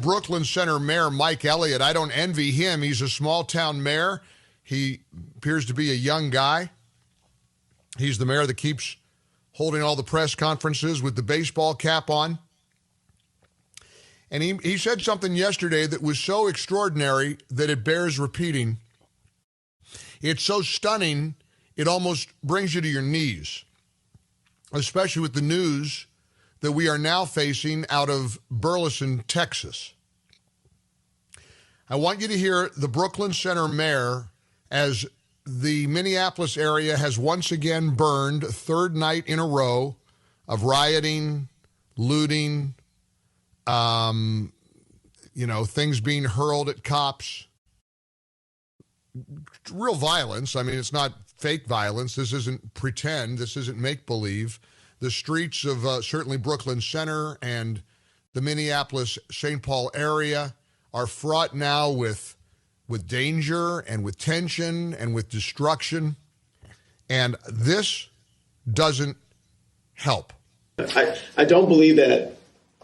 Brooklyn Center Mayor Mike Elliott, I don't envy him. He's a small-town mayor. He appears to be a young guy. He's the mayor that keeps holding all the press conferences with the baseball cap on. And he said something yesterday that was so extraordinary that it bears repeating. It's so stunning, it almost brings you to your knees, especially with the news that we are now facing out of Burleson, Texas. I want you to hear the Brooklyn Center Mayor as the Minneapolis area has once again burned, third night in a row of rioting, looting, things being hurled at cops. Real violence. I mean, it's not fake violence. This isn't pretend. This isn't make-believe. The streets of certainly Brooklyn Center and the Minneapolis-St. Paul area are fraught now with danger and with tension and with destruction. And this doesn't help. I don't believe that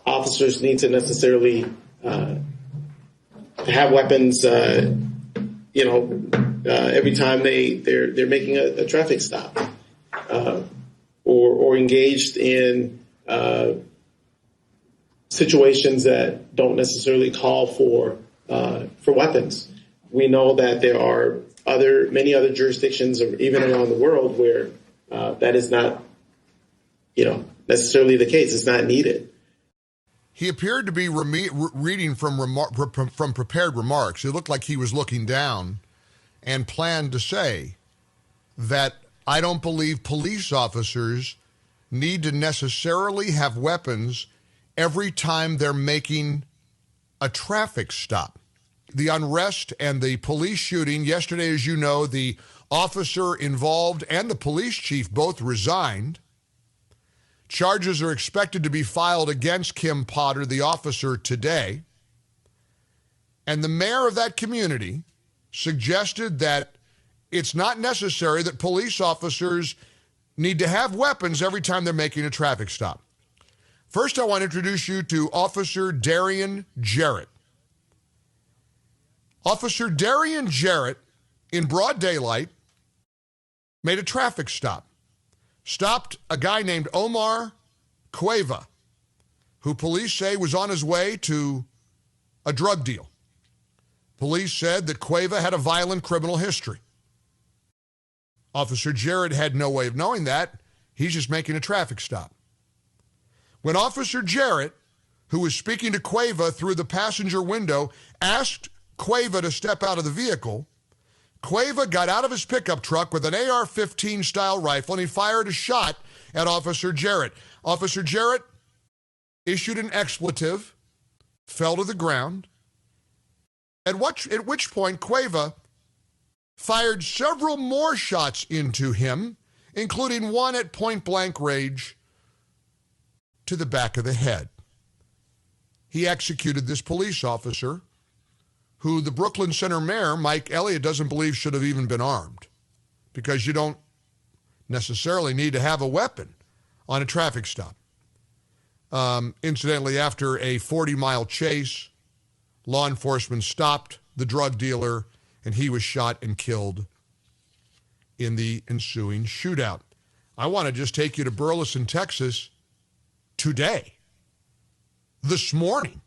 officers need to necessarily have weapons, every time they're making a traffic stop or engaged in situations that don't necessarily call for weapons. We know that there are many other jurisdictions, or even around the world, where that is not, necessarily the case. It's not needed. He appeared to be reading from prepared remarks. It looked like he was looking down and planned to say that I don't believe police officers need to necessarily have weapons every time they're making a traffic stop. The unrest and the police shooting yesterday, as you know, the officer involved and the police chief both resigned. Charges are expected to be filed against Kim Potter, the officer, today. And the mayor of that community suggested that it's not necessary that police officers need to have weapons every time they're making a traffic stop. First, I want to introduce you to Officer Darian Jarrett. Officer Darian Jarrett, in broad daylight, made a traffic stop. Stopped a guy named Omar Cueva, who police say was on his way to a drug deal. Police said that Cueva had a violent criminal history. Officer Jarrett had no way of knowing that. He's just making a traffic stop. When Officer Jarrett, who was speaking to Cueva through the passenger window, asked Cueva to step out of the vehicle, Cueva got out of his pickup truck with an AR-15 style rifle and he fired a shot at Officer Jarrett. Officer Jarrett issued an expletive, fell to the ground, at which point Cueva fired several more shots into him, including one at point-blank range to the back of the head. He executed this police officer, who the Brooklyn Center Mayor, Mike Elliott, doesn't believe should have even been armed, because you don't necessarily need to have a weapon on a traffic stop. Incidentally, after a 40-mile chase, law enforcement stopped the drug dealer, and he was shot and killed in the ensuing shootout. I want to just take you to Burleson, Texas, today, this morning.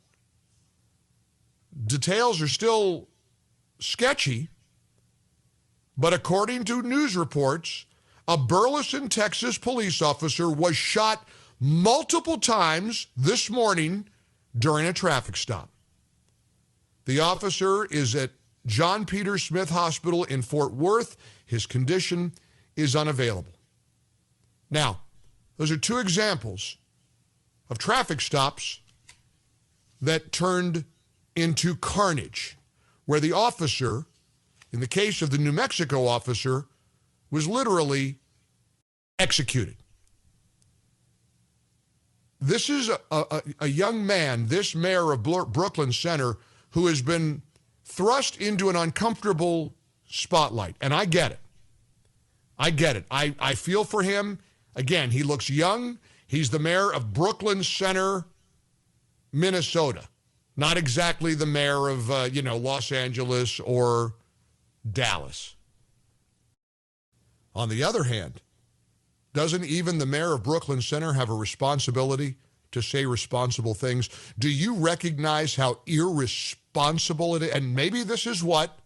Details are still sketchy, but according to news reports, a Burleson, Texas police officer was shot multiple times this morning during a traffic stop. The officer is at John Peter Smith Hospital in Fort Worth. His condition is unavailable. Now, those are two examples of traffic stops that turned into carnage, where the officer, in the case of the New Mexico officer, was literally executed. This is a young man, this mayor of Brooklyn Center, who has been thrust into an uncomfortable spotlight. And I get it. I feel for him. Again, he looks young. He's the mayor of Brooklyn Center, Minnesota. Not exactly the mayor of, Los Angeles or Dallas. On the other hand, doesn't even the mayor of Brooklyn Center have a responsibility to say responsible things? Do you recognize how irresponsible it is? And maybe this is what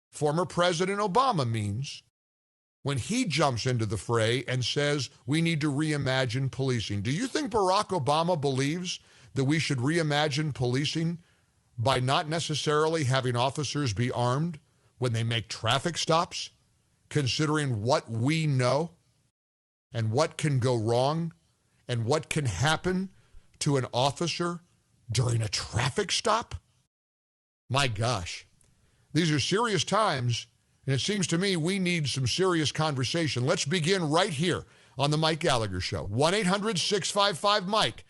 former President Obama means when he jumps into the fray and says we need to reimagine policing. Do you think Barack Obama believes that we should reimagine policing by not necessarily having officers be armed when they make traffic stops, considering what we know and what can go wrong and what can happen to an officer during a traffic stop? My gosh, these are serious times, and it seems to me we need some serious conversation. Let's begin right here on the Mike Gallagher Show. 1-800-655-MIKE